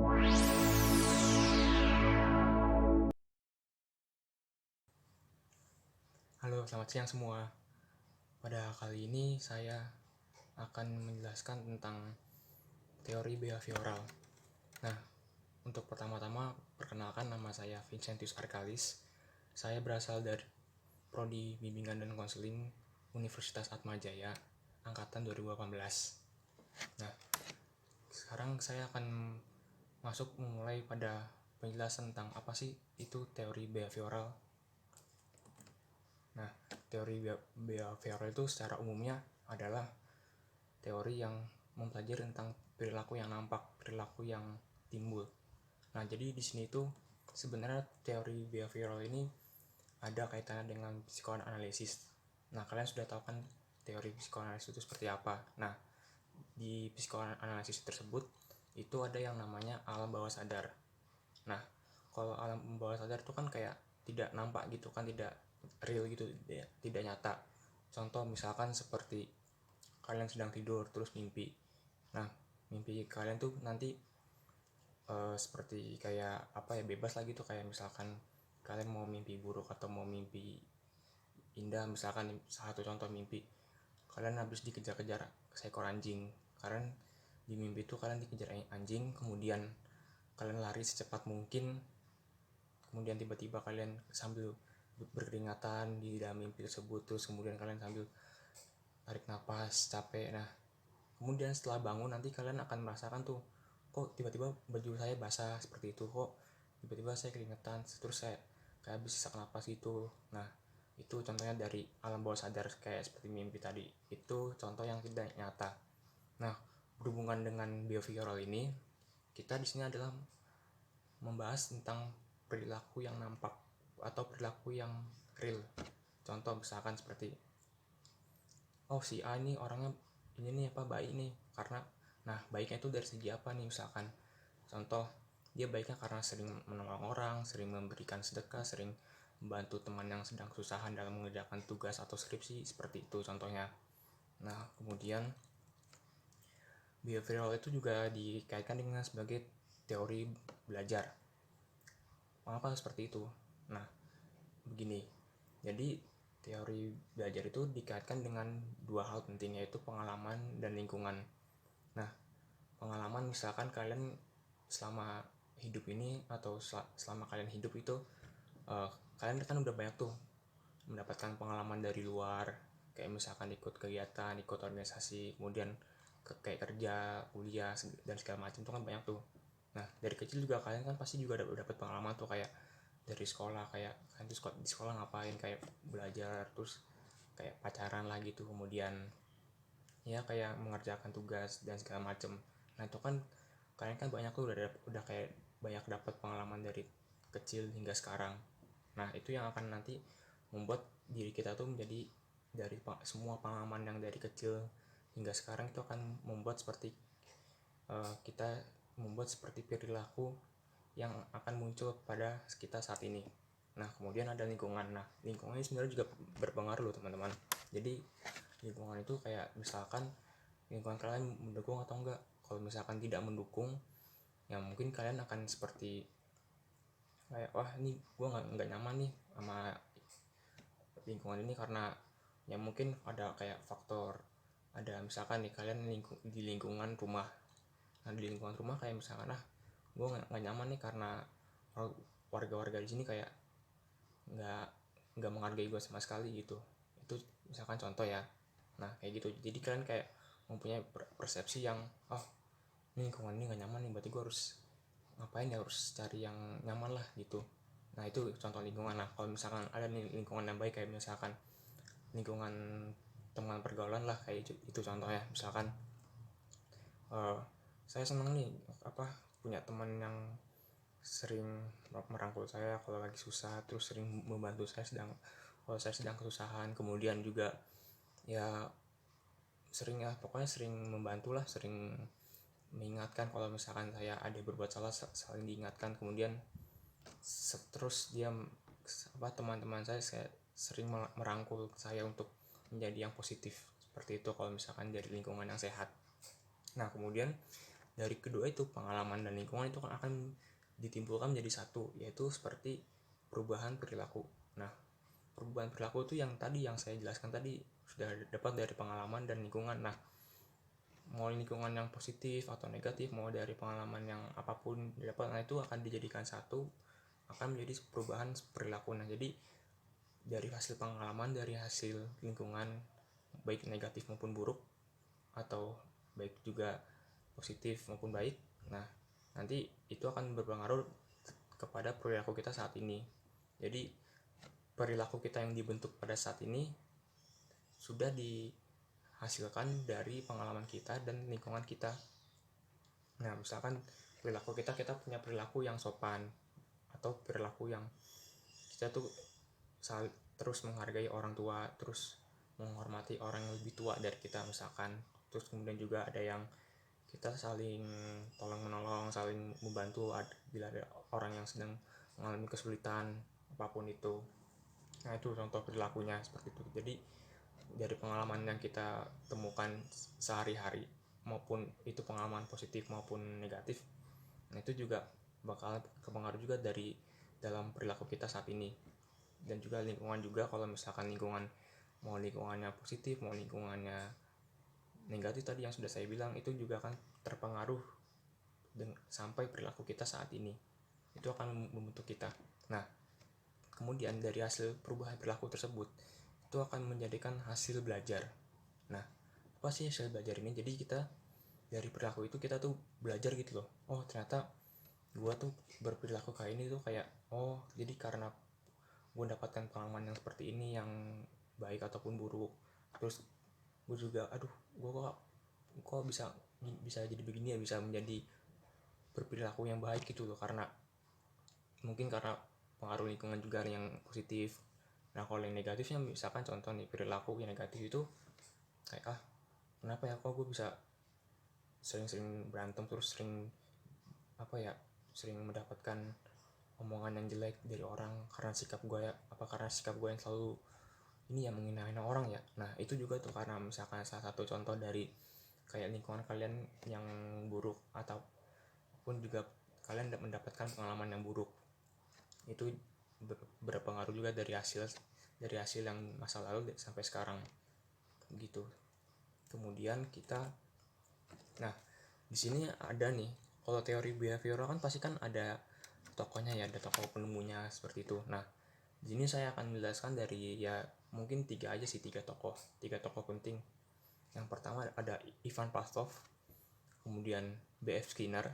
Halo, selamat siang semua. Pada kali ini saya akan menjelaskan tentang teori behavioral. Nah, untuk pertama-tama perkenalkan, nama saya Vincentius Arkalis. Saya berasal dari Prodi Bimbingan dan Konseling Universitas Atmajaya angkatan 2018. Nah, sekarang saya akan memulai pada penjelasan tentang apa sih itu teori behavioral. Nah, teori behavioral itu secara umumnya adalah teori yang mempelajari tentang perilaku yang nampak, perilaku yang timbul. Nah, jadi di sini tuh sebenarnya teori behavioral ini ada kaitannya dengan psikoanalisis. Nah, kalian sudah tahu kan teori psikoanalisis itu seperti apa. Nah, di psikoanalisis tersebut itu ada yang namanya alam bawah sadar. Nah, kalau alam bawah sadar itu kan kayak tidak nampak gitu kan, tidak real gitu, tidak nyata. Contoh misalkan seperti kalian sedang tidur terus mimpi. Nah, mimpi kalian tuh nanti seperti kayak apa ya, bebas lah gitu, kayak misalkan kalian mau mimpi buruk atau mau mimpi indah. Misalkan satu contoh mimpi kalian habis dikejar-kejar seekor anjing. Kalian di mimpi itu kalian dikejar anjing, kemudian kalian lari secepat mungkin, kemudian tiba-tiba kalian sambil berkeringatan di dalam mimpi tersebut, terus kemudian kalian sambil tarik nafas capek. Nah, kemudian setelah bangun nanti kalian akan merasakan tuh, kok tiba-tiba baju saya basah seperti itu, kok tiba-tiba saya keringetan, terus saya kayak habis sesak napas gitu. Nah, itu contohnya dari alam bawah sadar, kayak seperti mimpi tadi. Itu contoh yang tidak nyata. Nah, berhubungan dengan behavioral ini, kita di sini adalah membahas tentang perilaku yang nampak atau perilaku yang real. Contoh misalkan seperti, oh si A ini orangnya ini nih apa, baik nih karena, nah baiknya itu dari segi apa nih, misalkan contoh dia baiknya karena sering menolong orang, sering memberikan sedekah, sering membantu teman yang sedang kesusahan dalam mengerjakan tugas atau skripsi, seperti itu contohnya. Nah, kemudian behavioral itu juga dikaitkan dengan sebagai teori belajar. Mengapa seperti itu? Nah, begini. Jadi teori belajar itu dikaitkan dengan dua hal penting, yaitu pengalaman dan lingkungan. Nah, pengalaman misalkan kalian selama hidup ini atau selama kalian hidup itu, kalian kan udah banyak tuh mendapatkan pengalaman dari luar, kayak misalkan ikut kegiatan, ikut organisasi, kemudian kayak kerja, kuliah dan segala macam tuh kan banyak tuh. Nah, dari kecil juga kalian kan pasti juga dapat pengalaman tuh, kayak dari sekolah, kayak kan di sekolah ngapain, kayak belajar, terus kayak pacaran lah gitu, kemudian ya kayak mengerjakan tugas dan segala macem. Nah, itu kan kalian kan banyak tuh udah kayak banyak dapat pengalaman dari kecil hingga sekarang. Nah, itu yang akan nanti membuat diri kita tuh menjadi, dari semua pengalaman yang dari kecil hingga sekarang itu akan membuat seperti kita membuat seperti perilaku yang akan muncul pada kita saat ini. Nah, kemudian ada lingkungan. Nah, lingkungan ini sebenarnya juga berpengaruh loh teman-teman. Jadi lingkungan itu kayak misalkan lingkungan kalian mendukung atau enggak. Kalau misalkan tidak mendukung, ya mungkin kalian akan seperti kayak, wah ini gue nggak nyaman nih sama lingkungan ini, karena ya mungkin ada kayak faktor, ada misalkan nih kalian di lingkungan rumah. Nah, di lingkungan rumah kayak misalkan, gue nggak nyaman nih karena warga-warga di sini kayak nggak nggak menghargai gue sama sekali gitu. Itu misalkan contoh ya. Nah, kayak gitu, jadi kalian kayak mempunyai persepsi yang, oh ini lingkungan ini nggak nyaman nih, berarti gue harus ngapain ya, harus cari yang nyaman lah gitu. Nah, itu contoh lingkungan. Nah, kalau misalkan ada nih lingkungan yang baik, kayak misalkan lingkungan teman pergaulan lah, kayak itu contohnya. Misalkan saya seneng nih apa, punya teman yang sering merangkul saya kalau lagi susah, terus sering membantu saya kalau saya sedang kesusahan, kemudian juga ya sering, ya pokoknya sering membantu lah, sering mengingatkan kalau misalkan saya ada berbuat salah, saling diingatkan. Kemudian terus dia teman-teman saya sering merangkul saya untuk menjadi yang positif, seperti itu kalau misalkan dari lingkungan yang sehat. Nah, kemudian dari kedua itu, pengalaman dan lingkungan itu akan ditimbulkan menjadi satu, yaitu seperti perubahan perilaku. Nah, perubahan perilaku itu yang tadi yang saya jelaskan tadi sudah dapat dari pengalaman dan lingkungan. Nah, mau lingkungan yang positif atau negatif, mau dari pengalaman yang apapun didapat, nah itu akan dijadikan satu, akan menjadi perubahan perilaku. Nah, jadi dari hasil pengalaman, dari hasil lingkungan, baik negatif maupun buruk, atau baik juga positif maupun baik, nah nanti itu akan berpengaruh kepada perilaku kita saat ini. Jadi perilaku kita yang dibentuk pada saat ini sudah dihasilkan dari pengalaman kita dan lingkungan kita. Nah, misalkan perilaku kita punya perilaku yang sopan, atau perilaku yang kita tuh terus menghargai orang tua, terus menghormati orang yang lebih tua dari kita misalkan. Terus kemudian juga ada yang kita saling tolong menolong, saling membantu bila ada orang yang sedang mengalami kesulitan apapun itu. Nah, itu contoh perilakunya seperti itu. Jadi dari pengalaman yang kita temukan sehari-hari, maupun itu pengalaman positif maupun negatif, nah itu juga bakal kepengaruh juga dari dalam perilaku kita saat ini. Dan juga lingkungan juga, kalau misalkan lingkungan mau lingkungannya positif, mau lingkungannya negatif tadi yang sudah saya bilang, itu juga akan terpengaruh sampai perilaku kita saat ini. Itu akan membentuk kita. Nah, kemudian dari hasil perubahan perilaku tersebut, itu akan menjadikan hasil belajar. Nah, apa sih hasil belajar ini? Jadi kita dari perilaku itu kita tuh belajar gitu loh. Oh, ternyata gue tuh berperilaku kayak ini tuh kayak, oh jadi karena gue dapatkan pengalaman yang seperti ini, yang baik ataupun buruk. Terus gue juga, aduh gue kok bisa jadi begini ya, bisa menjadi berperilaku yang baik gitu loh, karena mungkin karena pengaruh lingkungan juga yang positif. Nah, kalau yang negatifnya misalkan contoh nih, perilaku yang negatif itu kayak, kenapa ya kok gue bisa sering-sering berantem, terus sering mendapatkan omongan yang jelek dari orang karena sikap gue ya, karena sikap gue yang selalu ini ya, menghina orang ya. Nah, itu juga tuh karena misalkan salah satu contoh dari kayak lingkungan kalian yang buruk, ataupun juga kalian mendapatkan pengalaman yang buruk, itu berpengaruh juga dari hasil yang masa lalu sampai sekarang gitu. Kemudian nah di sini ada nih, kalau teori behavioral kan pasti kan ada tokohnya ya, ada tokoh penemunya seperti itu. Nah, di sini saya akan menjelaskan dari mungkin tiga tokoh penting. Yang pertama ada Ivan Pavlov, kemudian B.F. Skinner,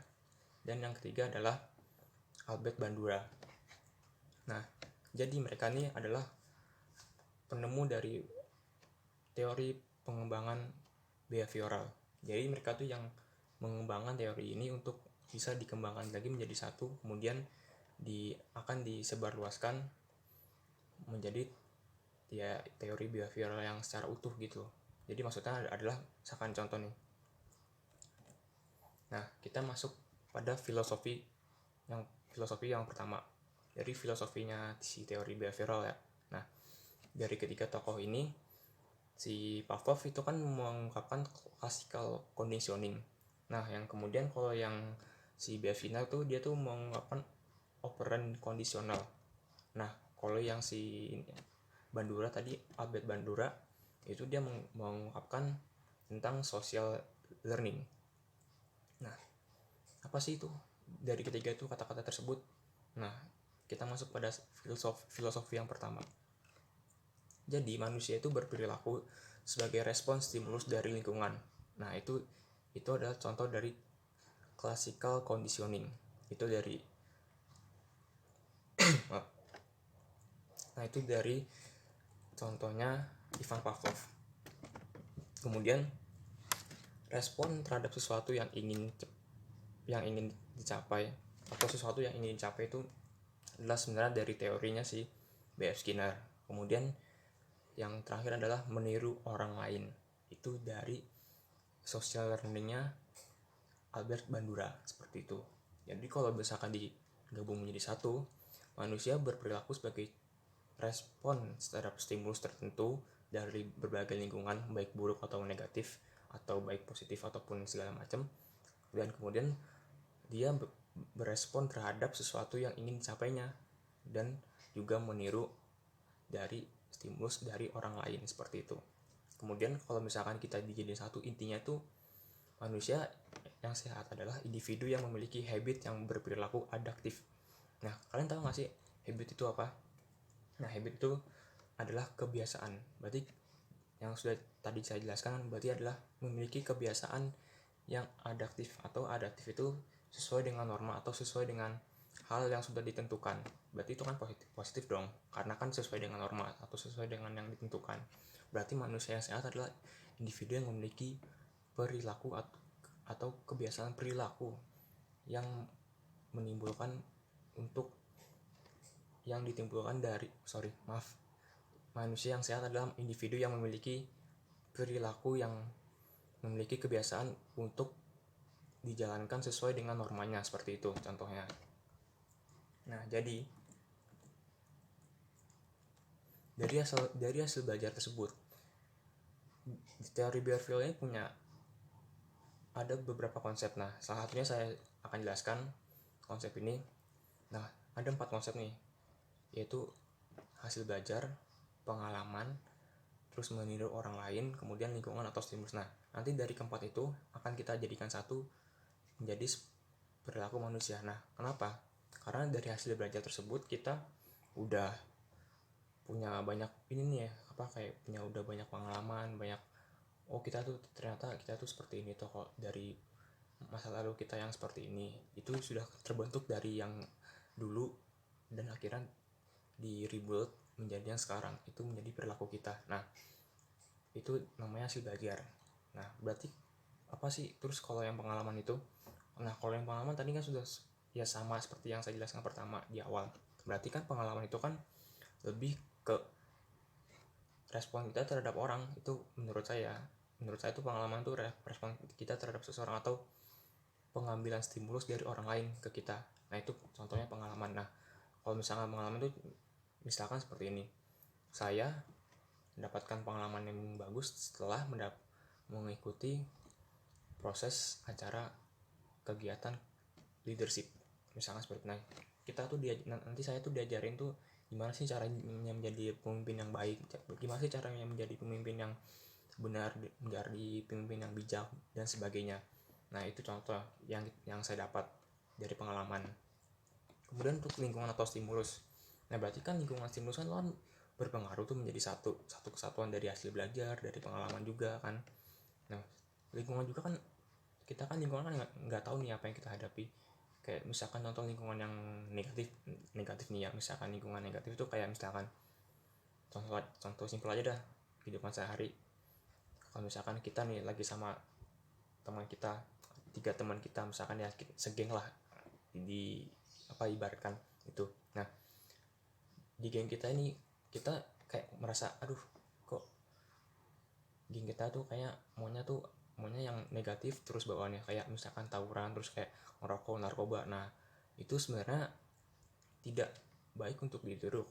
dan yang ketiga adalah Albert Bandura. Nah, jadi mereka ini adalah penemu dari teori pengembangan behavioral. Jadi mereka tuh yang mengembangkan teori ini untuk bisa dikembangkan lagi menjadi satu, kemudian akan disebarluaskan menjadi teori behavioral yang secara utuh gitu. Jadi maksudnya adalah misalkan contoh nih. Nah, kita masuk pada filosofi yang pertama. Dari filosofinya si teori behavioral ya. Nah, dari ketiga tokoh ini, si Pavlov itu kan mengungkapkan classical conditioning. Nah, yang kemudian kalau yang si Beavina tuh dia tuh mengungkapkan operant kondisional. Nah, kalau yang si Bandura tadi, Albert Bandura, itu dia mengungkapkan tentang social learning. Nah, apa sih itu dari ketiga itu kata-kata tersebut? Nah, kita masuk pada filosofi yang pertama. Jadi manusia itu berperilaku sebagai respons stimulus dari lingkungan. Nah, itu adalah contoh dari classical conditioning. Itu dari nah, itu dari contohnya Ivan Pavlov. Kemudian respon terhadap sesuatu yang ingin dicapai, atau sesuatu yang ingin dicapai itu adalah sebenarnya dari teorinya si B.F. Skinner. Kemudian yang terakhir adalah meniru orang lain. Itu dari social learningnya Albert Bandura, seperti itu. Jadi kalau misalkan digabung menjadi satu, manusia berperilaku sebagai respon terhadap stimulus tertentu dari berbagai lingkungan, baik buruk atau negatif, atau baik positif ataupun segala macam. dan kemudian dia berespon terhadap sesuatu yang ingin dicapainya, dan juga meniru dari stimulus dari orang lain seperti itu. Kemudian kalau misalkan kita dijadiin satu, intinya tuh manusia yang sehat adalah individu yang memiliki habit yang berperilaku adaptif. Nah, kalian tahu nggak sih habit itu apa? Nah, habit itu adalah kebiasaan. Berarti yang sudah tadi saya jelaskan berarti adalah memiliki kebiasaan yang adaptif, atau adaptif itu sesuai dengan norma atau sesuai dengan hal yang sudah ditentukan. Berarti itu kan positif dong, karena kan sesuai dengan norma atau sesuai dengan yang ditentukan. Berarti manusia yang sehat adalah individu yang memiliki perilaku atau kebiasaan perilaku yang menimbulkan untuk yang ditimbulkan dari manusia yang sehat adalah individu yang memiliki perilaku yang memiliki kebiasaan untuk dijalankan sesuai dengan normanya, seperti itu contohnya. Nah, jadi dari hasil belajar tersebut, teori Behavioral ini punya ada beberapa konsep. Nah, salah satunya saya akan jelaskan konsep ini. Nah, ada 4 konsep nih, yaitu hasil belajar, pengalaman, terus meniru orang lain, kemudian lingkungan atau stimulus. Nah, nanti dari keempat itu akan kita jadikan satu menjadi perilaku manusia. Nah, kenapa? Karena dari hasil belajar tersebut kita udah punya banyak ini nih ya, kayak punya udah banyak pengalaman, banyak kita tuh ternyata kita tuh seperti ini toh, kok dari masa lalu kita yang seperti ini itu sudah terbentuk dari yang dulu, dan akhirnya di rebuild menjadi yang sekarang, itu menjadi perilaku kita. Nah, itu namanya hasil belajar. Nah, berarti apa sih terus kalau yang pengalaman itu? Nah, kalau yang pengalaman tadi kan sudah ya sama seperti yang saya jelaskan pertama di awal. Berarti kan pengalaman itu kan lebih ke respon kita terhadap orang. Itu menurut saya itu pengalaman itu respon kita terhadap seseorang atau pengambilan stimulus dari orang lain ke kita. Nah, itu contohnya pengalaman. Nah, kalau misalkan pengalaman itu misalkan seperti ini, saya mendapatkan pengalaman yang bagus setelah mengikuti proses acara kegiatan leadership, misalkan seperti itu. Nah, kita tuh nanti saya tuh diajarin tuh gimana sih caranya menjadi pemimpin yang baik, gimana sih caranya menjadi pemimpin yang benar, menjadi pemimpin yang bijak dan sebagainya. Nah, itu contoh yang saya dapat dari pengalaman. Kemudian untuk lingkungan atau stimulus. Nah, berarti kan lingkungan stimulus kan berpengaruh tuh menjadi satu kesatuan dari hasil belajar, dari pengalaman juga kan. Nah, lingkungan juga kan, kita kan lingkungan kan nggak tahu nih apa yang kita hadapi. Kayak misalkan contoh lingkungan yang negatif nih ya, misalkan lingkungan negatif itu kayak misalkan contoh simpel aja dah, kehidupan sehari. Kalau misalkan kita nih lagi sama teman kita, 3 teman kita misalkan ya, segeng lah di ibaratkan itu. Nah, di geng kita ini kita kayak merasa aduh, kok geng kita tuh kayak maunya yang negatif terus bawaannya, kayak misalkan tawuran, terus kayak ngerokok, narkoba. Nah, itu sebenarnya tidak baik untuk ditiru.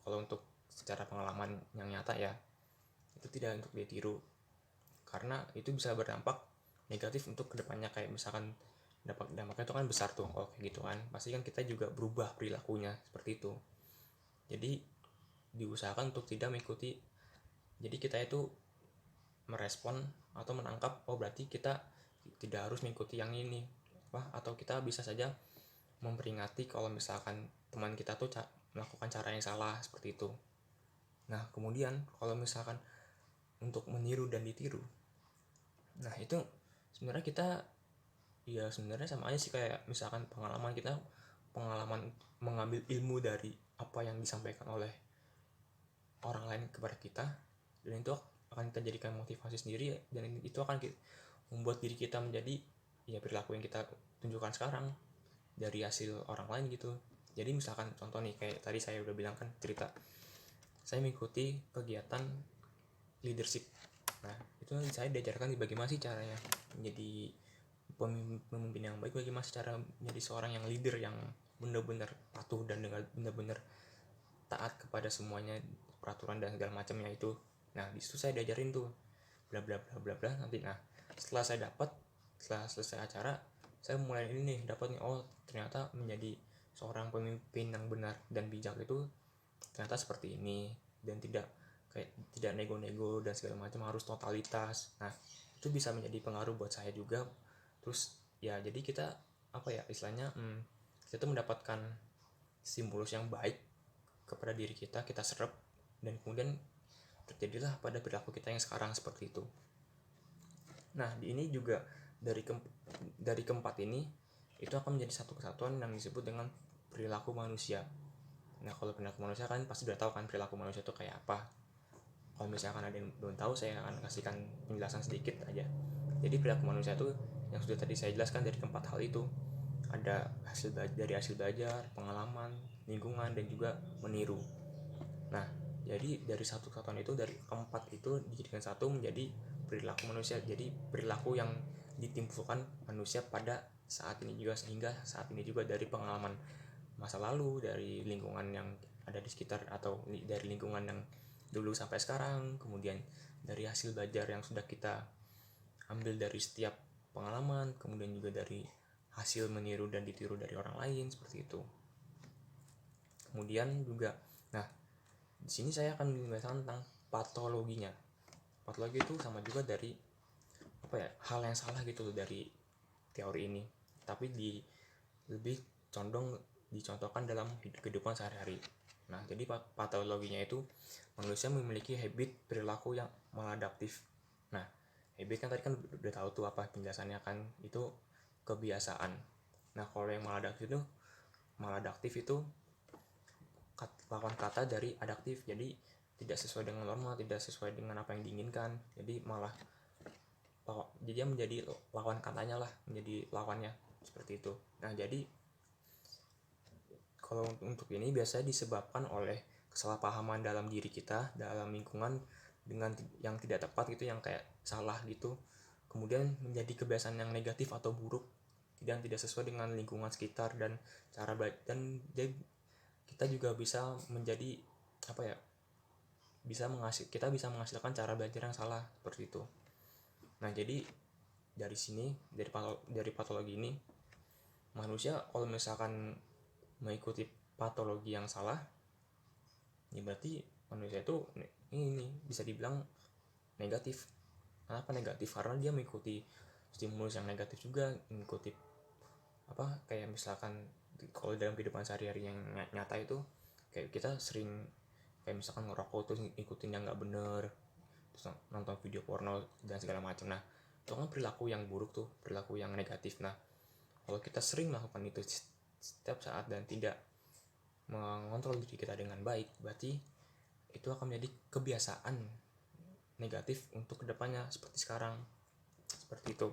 Kalau untuk secara pengalaman yang nyata ya, itu tidak untuk ditiru, karena itu bisa berdampak negatif untuk kedepannya. Kayak misalkan dampaknya itu kan besar tuh kalau kayak gitu kan, pasti kan kita juga berubah perilakunya seperti itu. Jadi diusahakan untuk tidak mengikuti. Jadi kita itu merespon atau menangkap, berarti kita tidak harus mengikuti yang ini, atau kita bisa saja memperingati kalau misalkan teman kita tuh melakukan cara yang salah seperti itu. Nah, kemudian kalau misalkan untuk meniru dan ditiru, nah itu sebenarnya kita ya sebenarnya sama aja sih, kayak misalkan pengalaman mengambil ilmu dari apa yang disampaikan oleh orang lain kepada kita, dan itu akan kita jadikan motivasi sendiri, dan itu akan membuat diri kita menjadi ya perilaku yang kita tunjukkan sekarang dari hasil orang lain gitu. Jadi misalkan contoh nih, kayak tadi saya udah bilang kan cerita saya mengikuti kegiatan leadership. Nah, itu saya diajarkan bagaimana sih caranya menjadi pemimpin yang baik, bagaimana sih cara menjadi seorang yang leader yang benar-benar patuh dan benar-benar taat kepada semuanya, peraturan dan segala macamnya itu. Nah, di situ saya diajarin tuh bla bla bla bla bla nanti. Nah, setelah saya dapat setelah selesai acara saya mulai ini nih dapat nih, oh ternyata menjadi seorang pemimpin yang benar dan bijak itu ternyata seperti ini, dan tidak nego-nego dan segala macam harus totalitas. Nah itu bisa menjadi pengaruh buat saya juga. Terus ya jadi kita istilahnya kita tuh mendapatkan stimulus yang baik kepada diri kita serap, dan kemudian terjadilah pada perilaku kita yang sekarang seperti itu. Nah di ini juga dari keempat ini itu akan menjadi satu kesatuan yang disebut dengan perilaku manusia. Nah kalau perilaku manusia kan pasti udah tahu kan perilaku manusia itu kayak apa. Kalau misalkan ada yang belum tahu, saya akan kasihkan penjelasan sedikit aja. Jadi perilaku manusia itu yang sudah tadi saya jelaskan dari keempat hal itu, ada dari hasil belajar, pengalaman, lingkungan, dan juga meniru. Nah jadi dari satu kesatuan itu, dari keempat itu dijadikan satu menjadi perilaku manusia. Jadi perilaku yang ditimbulkan manusia pada saat ini juga, sehingga saat ini juga dari pengalaman masa lalu, dari lingkungan yang ada di sekitar, atau dari lingkungan yang dulu sampai sekarang, kemudian dari hasil belajar yang sudah kita ambil dari setiap pengalaman, kemudian juga dari hasil meniru dan ditiru dari orang lain seperti itu. Kemudian juga, nah di sini saya akan membahas tentang patologinya. Patologi itu sama juga dari hal yang salah gitu loh dari teori ini, tapi lebih condong dicontohkan dalam kehidupan sehari-hari. Nah jadi patologinya itu manusia memiliki habit perilaku yang maladaptif. Nah habit kan tadi kan udah tahu tuh apa penjelasannya kan, itu kebiasaan. Nah kalau yang maladaptif itu lawan kata dari adaptif, jadi tidak sesuai dengan norma, tidak sesuai dengan apa yang diinginkan, jadi malah jadi menjadi lawan katanya lah, menjadi lawannya seperti itu. Nah jadi kalau untuk ini biasanya disebabkan oleh kesalahpahaman dalam diri kita, dalam lingkungan, dengan yang tidak tepat gitu, yang kayak salah gitu, kemudian menjadi kebiasaan yang negatif atau buruk dan tidak sesuai dengan lingkungan sekitar dan cara dan kita juga bisa menjadi kita bisa menghasilkan cara belajar yang salah seperti itu. Nah jadi dari sini, dari patologi ini, manusia kalau misalkan mengikuti patologi yang salah, ya berarti manusia itu ini bisa dibilang negatif. Kenapa negatif? Karena dia mengikuti stimulus yang negatif juga, mengikuti kayak misalkan kalau dalam kehidupan sehari-hari yang nyata itu, kayak kita sering kayak misalkan ngerokok terus ikutin yang nggak bener, terus nonton video porno dan segala macam. Nah itu kan perilaku yang buruk tuh, perilaku yang negatif. Nah kalau kita sering melakukan itu setiap saat dan tidak mengontrol diri kita dengan baik, berarti itu akan menjadi kebiasaan negatif untuk kedepannya seperti sekarang, seperti itu.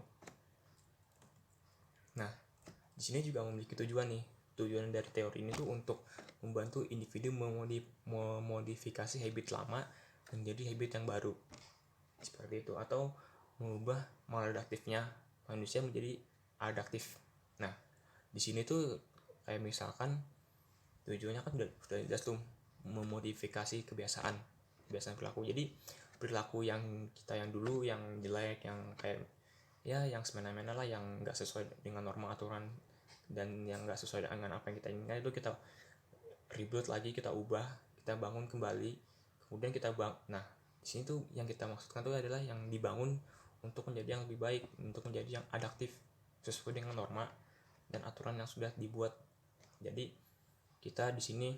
Nah di sini juga memiliki tujuan nih. Tujuan dari teori ini tuh untuk membantu individu memodifikasi habit lama menjadi habit yang baru seperti itu, atau mengubah maladaptifnya manusia menjadi adaptif. Nah di sini tuh kayak misalkan tujuannya kan sudah jelas tuh, memodifikasi kebiasaan perilaku. Jadi perilaku yang kita yang dulu yang jelek, yang kayak yang semena-mena lah, yang nggak sesuai dengan norma aturan dan yang nggak sesuai dengan apa yang kita inginkan, itu kita reboot lagi, kita ubah, kita bangun kembali, kemudian nah di sini tuh yang kita maksudkan tuh adalah yang dibangun untuk menjadi yang lebih baik, untuk menjadi yang adaptif sesuai dengan norma dan aturan yang sudah dibuat. Jadi kita di sini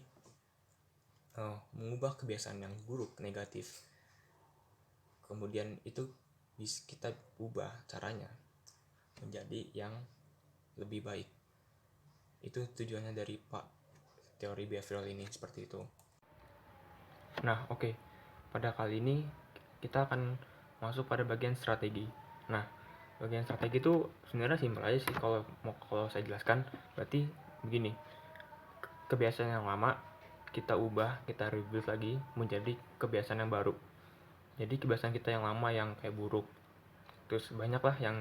mengubah kebiasaan yang buruk, negatif, kemudian itu bisa kita ubah caranya menjadi yang lebih baik. Itu tujuannya dari teori behavioral ini, seperti itu. Nah oke, pada kali ini kita akan masuk pada bagian strategi. Nah bagian strategi itu sebenarnya simpel aja sih kalau saya jelaskan. Berarti begini, kebiasaan yang lama kita ubah, kita rebuild lagi menjadi kebiasaan yang baru. Jadi kebiasaan kita yang lama yang kayak buruk, terus banyak lah yang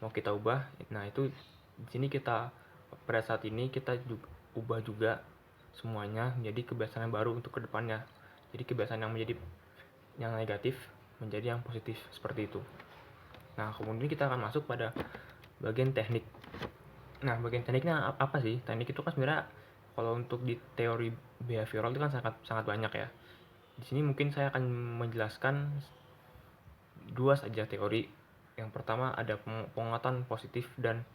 mau kita ubah. Nah itu di sini kita pada saat ini kita ubah juga semuanya menjadi kebiasaan yang baru untuk kedepannya. Jadi kebiasaan yang negatif menjadi yang positif, seperti itu. Nah, kemudian kita akan masuk pada bagian teknik. Nah, bagian tekniknya apa sih? Teknik itu kan sebenarnya kalau untuk di teori behavioral itu kan sangat sangat banyak ya. Di sini mungkin saya akan menjelaskan dua saja teori. Yang pertama ada penguatan positif dan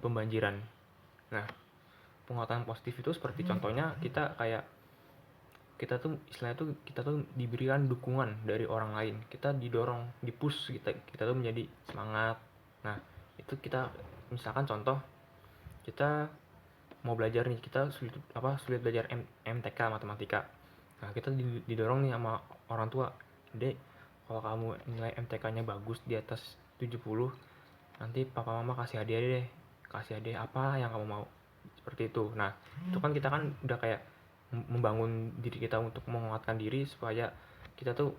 pembanjiran. Nah, penguatan positif itu seperti contohnya kita tuh istilahnya tuh kita tuh diberikan dukungan dari orang lain, kita didorong, dipush, kita tuh menjadi semangat. Nah, itu kita misalkan contoh kita mau belajar nih, kita sulit belajar MTK matematika. Nah, kita didorong nih sama orang tua, dek, kalau kamu nilai MTK-nya bagus di atas 70, nanti papa mama kasih hadiah deh, kasih hadiah apa yang kamu mau, seperti itu. Nah, itu kan kita kan udah kayak membangun diri kita untuk menguatkan diri supaya kita tuh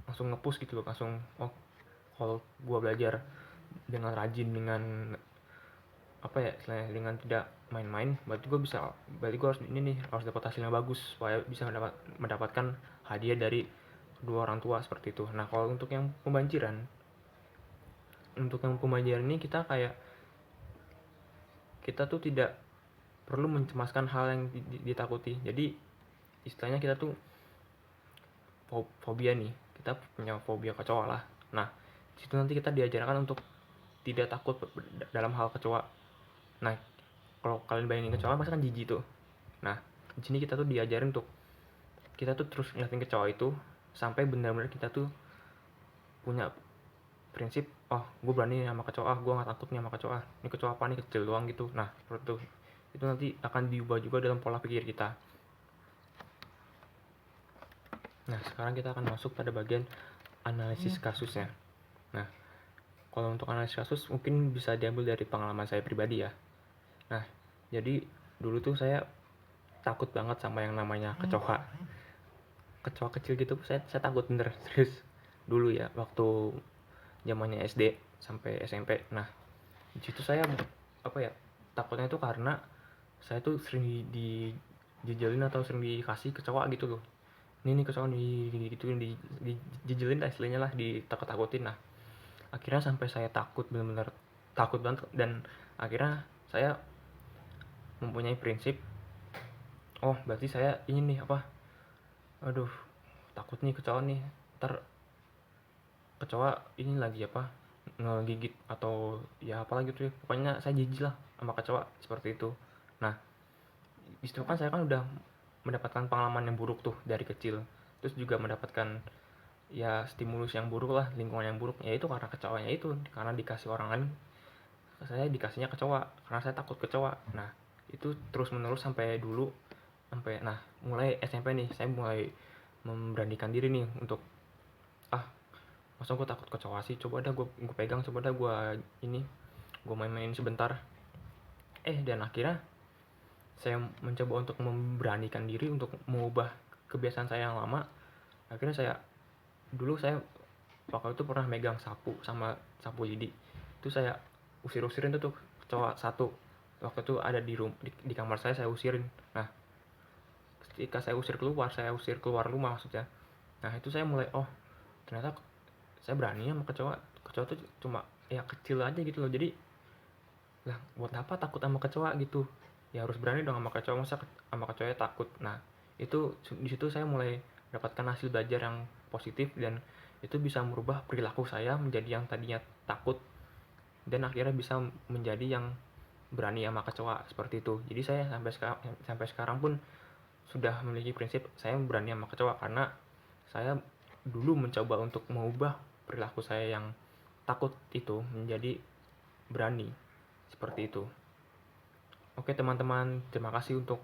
langsung ngepush gitu loh, langsung oh kalau gua belajar dengan rajin, dengan apa ya istilahnya, dengan tidak main-main, berarti gue harus ini nih, harus dapat hasilnya bagus supaya bisa mendapatkan hadiah dari kedua orang tua, seperti itu. Nah, kalau untuk yang pembanjiran ini kita tuh tidak perlu mencemaskan hal yang ditakuti. Jadi istilahnya kita tuh fobia nih, kita punya fobia kecoa lah. Nah, situ nanti kita diajarkan untuk tidak takut dalam hal kecoa. Nah, kalau kalian bayangin kecoa pasti kan jijik tuh. Nah, di sini kita tuh diajarin untuk kita tuh terus ngeliatin kecoa itu sampai benar-benar kita tuh punya prinsip, oh gue berani sama kecoa, gue nggak takut nih sama kecoa, ini kecoa apa nih, kecil doang gitu. Nah, seperti itu nanti akan diubah juga dalam pola pikir kita. Nah, sekarang kita akan masuk pada bagian analisis kasusnya. Nah, kalau untuk analisis kasus mungkin bisa diambil dari pengalaman saya pribadi ya. Nah, jadi dulu tuh saya takut banget sama yang namanya kecoa. Kecoa kecil gitu saya takut, bener, serius. Dulu ya, waktu zamannya SD sampai SMP. Nah, di situ saya apa ya, takutnya itu karena saya tuh sering dijejelin atau sering dikasih kecoa gitu loh. Ini kecoa digituin, dijejelin lah istilahnya lah, ditakut-takutin. Nah, akhirnya sampai saya takut, benar-benar takut banget, dan akhirnya saya mempunyai prinsip, oh berarti saya ini nih apa, aduh takut nih kecoa nih, ntar kecoa ini lagi apa, ngegigit atau ya apalagi tuh ya. Pokoknya saya jijik lah sama kecoa, seperti itu. Nah, disitu kan saya kan udah mendapatkan pengalaman yang buruk tuh dari kecil, terus juga mendapatkan ya stimulus yang buruk lah, lingkungan yang buruk, ya itu karena kecoanya itu, karena dikasih orang lain, saya dikasihnya kecoa karena saya takut kecoa. Nah, itu terus menerus sampai dulu, nah mulai SMP nih saya mulai memberanikan diri nih untuk, ah masa gue takut kecoa sih, coba dah gue pegang, coba dah gue main-main sebentar. Dan akhirnya saya mencoba untuk memberanikan diri untuk mengubah kebiasaan saya yang lama. Akhirnya dulu saya waktu itu pernah megang sapu sama sapu lidi, itu saya usir-usirin tuh kecoa satu. Waktu itu ada di kamar saya usirin. Nah, ketika saya usir keluar rumah maksudnya, nah itu saya mulai, oh ternyata saya berani sama kecoa. Kecoa tuh cuma ya kecil aja gitu loh. Jadi lah, buat apa takut sama kecoa gitu, ya harus berani dong sama kecoa, masa sama kecoa ya takut. Nah, itu di situ saya mulai dapatkan hasil belajar yang positif, dan itu bisa merubah perilaku saya menjadi yang tadinya takut dan akhirnya bisa menjadi yang berani sama kecoa, seperti itu. Jadi saya sampai sekarang pun sudah memiliki prinsip saya berani sama kecoa, karena saya dulu mencoba untuk mengubah perilaku saya yang takut itu menjadi berani, seperti itu. Oke teman-teman, terima kasih untuk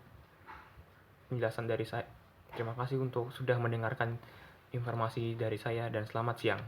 penjelasan dari saya. Terima kasih untuk sudah mendengarkan informasi dari saya, dan selamat siang.